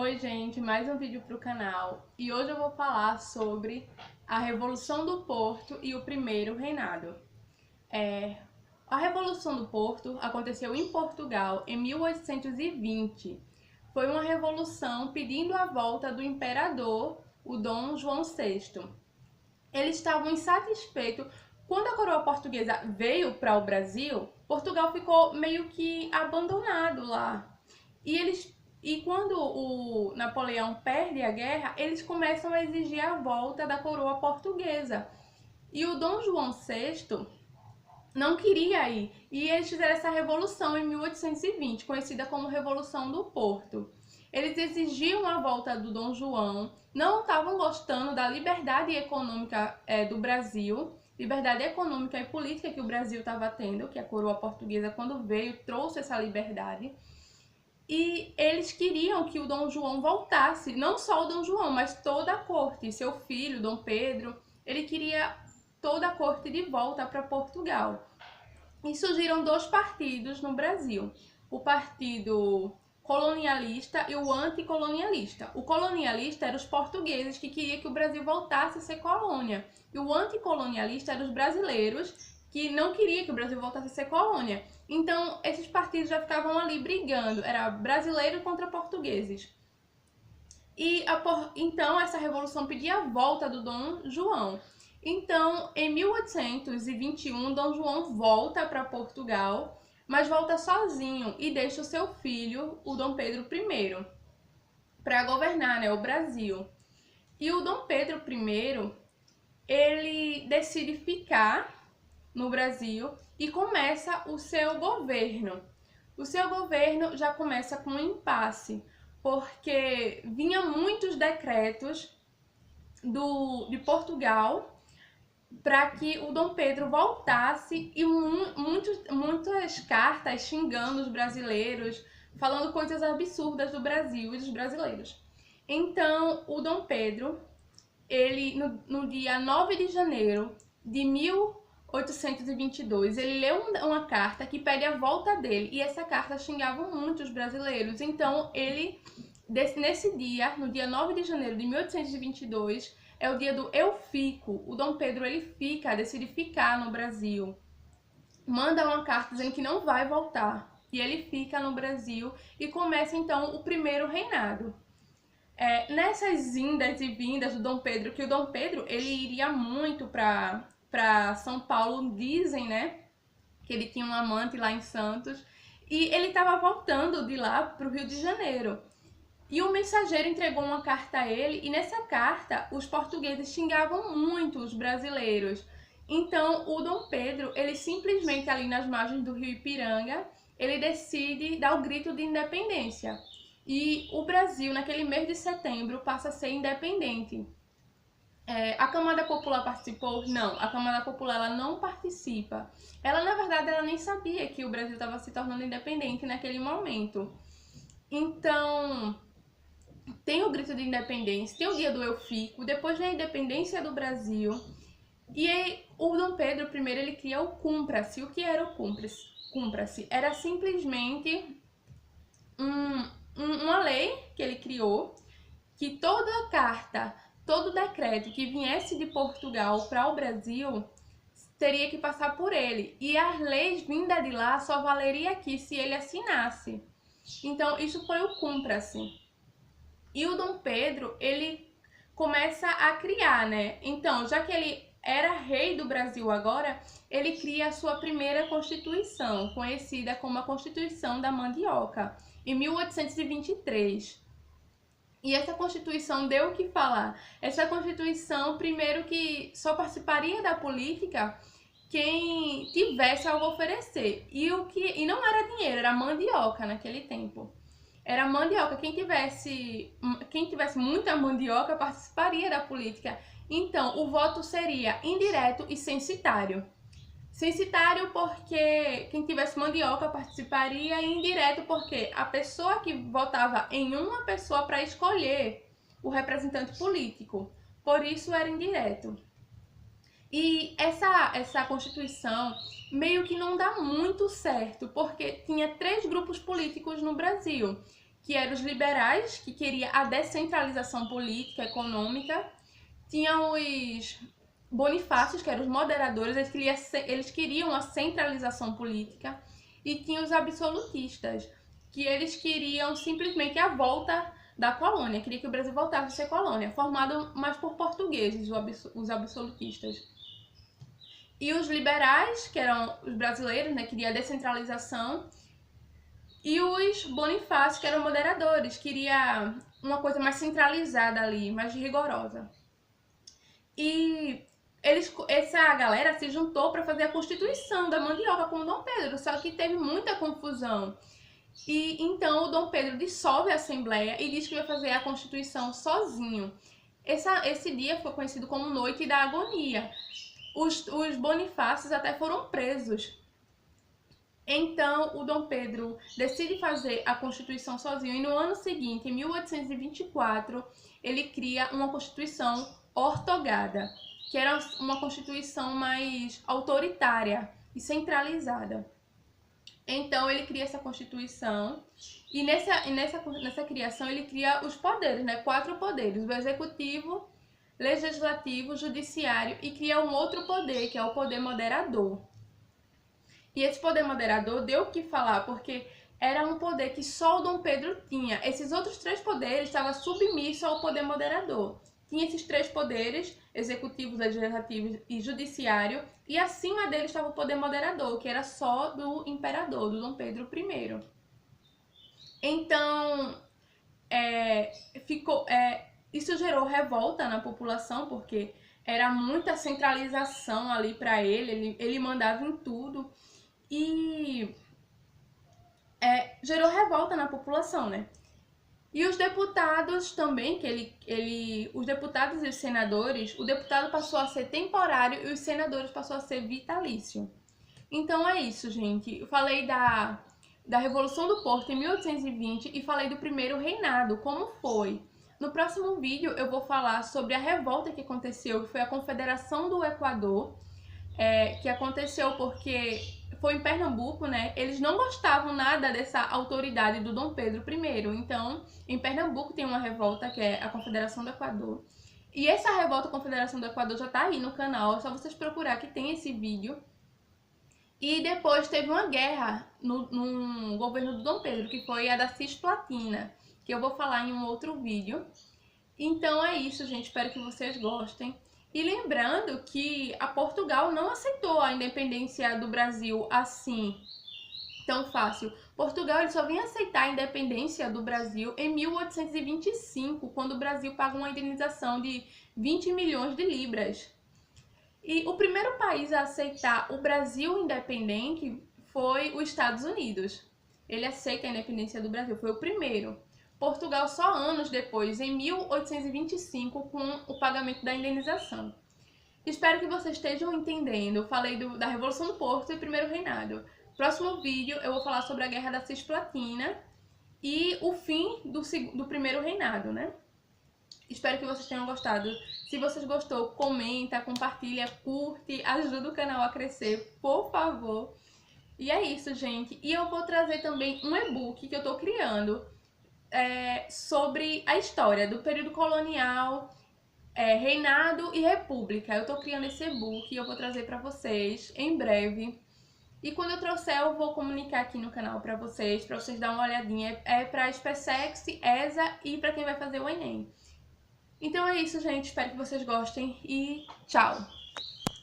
Oi gente, mais um vídeo para o canal e hoje eu vou falar sobre a Revolução do Porto e o Primeiro Reinado. A Revolução do Porto aconteceu em Portugal em 1820. Foi uma revolução pedindo a volta do imperador, o Dom João VI. Eles estavam insatisfeitos. Quando a coroa portuguesa veio para o Brasil, Portugal ficou meio que abandonado lá. E quando o Napoleão perde a guerra, eles começam a exigir a volta da coroa portuguesa. E o Dom João VI não queria ir. E eles fizeram essa revolução em 1820, conhecida como Revolução do Porto. Eles exigiam a volta do Dom João, não estavam gostando da liberdade econômica do Brasil, liberdade econômica e política que o Brasil estava tendo, que a coroa portuguesa, quando veio, trouxe essa liberdade. E eles queriam que o Dom João voltasse, não só o Dom João, mas toda a corte, seu filho, Dom Pedro, ele queria toda a corte de volta para Portugal. E surgiram dois partidos no Brasil, o partido colonialista e o anticolonialista. O colonialista eram os portugueses que queriam que o Brasil voltasse a ser colônia, e o anticolonialista eram os brasileiros que não queriam que o Brasil voltasse a ser colônia. Então, esses partidos já ficavam ali brigando, era brasileiro contra portugueses. Então, essa revolução pedia a volta do Dom João. Então, em 1821, Dom João volta para Portugal, mas volta sozinho e deixa o seu filho, o Dom Pedro I, para governar, o Brasil. E o Dom Pedro I, ele decide ficar no Brasil e começa o seu governo. O seu governo já começa com um impasse, porque vinham muitos decretos de Portugal para que o Dom Pedro voltasse e muitas cartas xingando os brasileiros, falando coisas absurdas do Brasil e dos brasileiros. Então, o Dom Pedro, ele no dia 9 de janeiro de 1822, ele leu uma carta que pede a volta dele, e essa carta xingava muito os brasileiros. Então, nesse dia, no dia 9 de janeiro de 1822, é o dia do eu fico. O Dom Pedro, ele decide ficar no Brasil. Manda uma carta dizendo que não vai voltar. E ele fica no Brasil e começa, então, o primeiro reinado. Nessas indas e vindas do Dom Pedro, que o Dom Pedro, ele iria muito para São Paulo, dizem, que ele tinha um amante lá em Santos, e ele estava voltando de lá para o Rio de Janeiro. E o mensageiro entregou uma carta a ele, e nessa carta os portugueses xingavam muito os brasileiros. Então o Dom Pedro, ele simplesmente ali nas margens do rio Ipiranga, ele decide dar o grito de independência. E o Brasil, naquele mês de setembro, passa a ser independente. A Câmara Popular participou? Não, a Câmara Popular ela não participa. Ela, na verdade, ela nem sabia que o Brasil estava se tornando independente naquele momento. Então, tem o grito de independência, tem o dia do eu fico, depois vem a independência do Brasil. E aí, o Dom Pedro I, ele cria o Cumpra-se. O que era o Cumpra-se? Era simplesmente uma lei que ele criou, que toda carta, todo decreto que viesse de Portugal para o Brasil teria que passar por ele. E as leis vindas de lá só valeria aqui se ele assinasse. Então, isso foi o Cumpra-se. E o Dom Pedro, ele começa a criar, Então, já que ele era rei do Brasil agora, ele cria a sua primeira Constituição, conhecida como a Constituição da Mandioca, em 1823. E essa Constituição deu o que falar. Essa Constituição, primeiro, que só participaria da política quem tivesse algo a oferecer. E não era dinheiro, era mandioca naquele tempo. Era mandioca. Quem tivesse muita mandioca participaria da política. Então, o voto seria indireto e censitário. Censitário porque quem tivesse mandioca participaria, e indireto porque a pessoa que votava em uma pessoa para escolher o representante político. Por isso era indireto. E essa Constituição meio que não dá muito certo, porque tinha 3 grupos políticos no Brasil, que eram os liberais, que queria a descentralização política, econômica. Tinha os bonifácios, que eram os moderadores, eles queriam a centralização política. E tinha os absolutistas, que eles queriam simplesmente a volta da colônia, queria que o Brasil voltasse a ser colônia, formado mais por portugueses, os absolutistas. E os liberais, que eram os brasileiros, né, queria a descentralização. E os bonifácios, que eram moderadores, queria uma coisa mais centralizada ali, mais rigorosa. E essa galera se juntou para fazer a Constituição da Mandioca com o Dom Pedro, só que teve muita confusão. E então o Dom Pedro dissolve a Assembleia e diz que vai fazer a Constituição sozinho. Esse dia foi conhecido como Noite da Agonia. Os bonifácios até foram presos. Então o Dom Pedro decide fazer a Constituição sozinho e no ano seguinte, em 1824, ele cria uma Constituição ortogada, que era uma Constituição mais autoritária e centralizada. Então ele cria essa Constituição e nessa criação ele cria os poderes, né? 4 poderes: o executivo, legislativo, judiciário, e cria um outro poder, que é o poder moderador. E esse poder moderador deu o que falar, porque era um poder que só o Dom Pedro tinha. Esses outros 3 poderes estavam submissos ao poder moderador. Tinha esses 3 poderes, executivo, legislativo e judiciário, e acima dele estava o poder moderador, que era só do imperador, do Dom Pedro I. Então, isso gerou revolta na população, porque era muita centralização ali para ele mandava em tudo, e gerou revolta na população, né? E os deputados também, os deputados e os senadores, o deputado passou a ser temporário e os senadores passou a ser vitalício. Então é isso, gente. Eu falei da Revolução do Porto em 1820 e falei do primeiro reinado, como foi. No próximo vídeo eu vou falar sobre a revolta que aconteceu, que foi a Confederação do Equador, que aconteceu porque foi em Pernambuco, né? Eles não gostavam nada dessa autoridade do Dom Pedro I. Então, em Pernambuco tem uma revolta que é a Confederação do Equador. E essa revolta Confederação do Equador já tá aí no canal, é só vocês procurar que tem esse vídeo. E depois teve uma guerra no governo do Dom Pedro, que foi a da Cisplatina, que eu vou falar em um outro vídeo. Então é isso, gente. Espero que vocês gostem. E lembrando que a Portugal não aceitou a independência do Brasil assim, tão fácil. Portugal ele só vinha aceitar a independência do Brasil em 1825, quando o Brasil pagou uma indenização de 20 milhões de libras. E o primeiro país a aceitar o Brasil independente foi os Estados Unidos. Ele aceita a independência do Brasil, foi o primeiro. Portugal só anos depois, em 1825, com o pagamento da indenização. Espero que vocês estejam entendendo. Eu falei da Revolução do Porto e Primeiro Reinado. Próximo vídeo eu vou falar sobre a Guerra da Cisplatina e o fim do Primeiro Reinado, né? Espero que vocês tenham gostado. Se vocês gostou, comenta, compartilha, curte, ajuda o canal a crescer, por favor. E é isso, gente. E eu vou trazer também um e-book que eu tô criando sobre a história do período colonial, reinado e república. Eu tô criando esse e-book e eu vou trazer pra vocês em breve. E quando eu trouxer, eu vou comunicar aqui no canal pra vocês darem uma olhadinha. É pra SpaceX, ESA e pra quem vai fazer o Enem. Então é isso, gente. Espero que vocês gostem e tchau!